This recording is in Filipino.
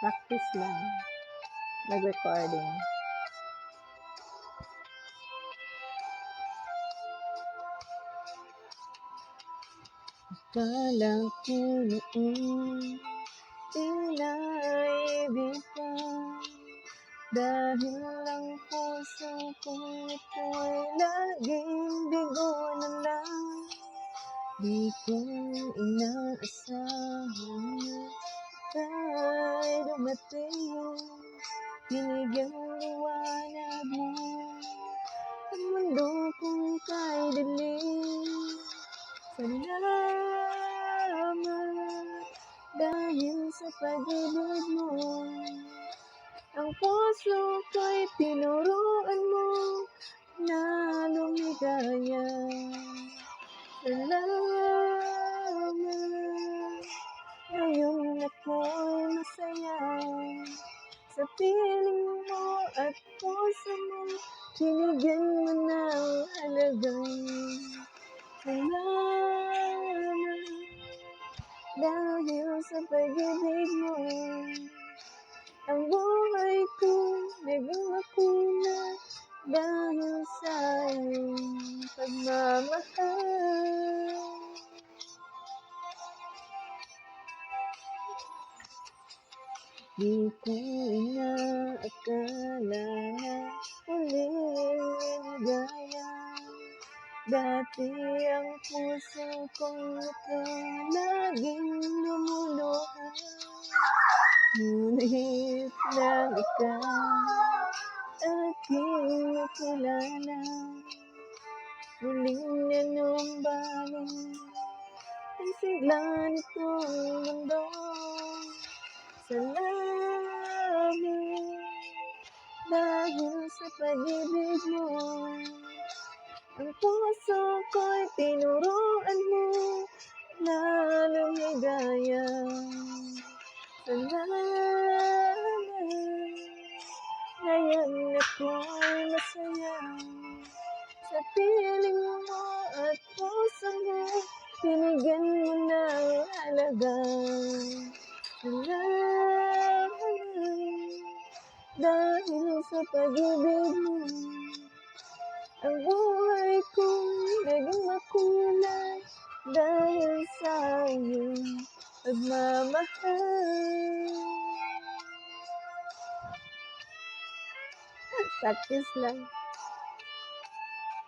Practice lang. Nag-recording. Akala ko noon pinaibig ka, dahil lang puso kong ito'y laging bigo na lang. Di ko inaasahan na ika'y dumating, binigyang liwanag mo ang mundo kong kay dilim. Salamat dahil sa pag-ibig mo, ang puso ko'y tinuruan mo na lumigaya. Salamat, ngayon ako'y masaya sa piling mo at puso mo, binigyan mo ng halaga. Salamat dahil sa pag-ibig mo, ang buhay ko naging makulay dahil sa iyong pagmamahal. Di ko inaakala na muling liligaya. Dati ang puso kong ito laging lumuluha, ngunit nang ikaw aking nakilala, muling nanumbalik ang sigla nitong mundo. Salamat dahil sa pag-ibig mo, ang puso ko'y tinuruan mo na lumigaya. Salamat, ngayon ako'y masaya sa piling mo at puso mo, binigyan mo ng halaga. Salamat dahil sa pag-ibig mo, ang buhay ko naging makulay dahil sa iyong pagmamahal. Practice lang.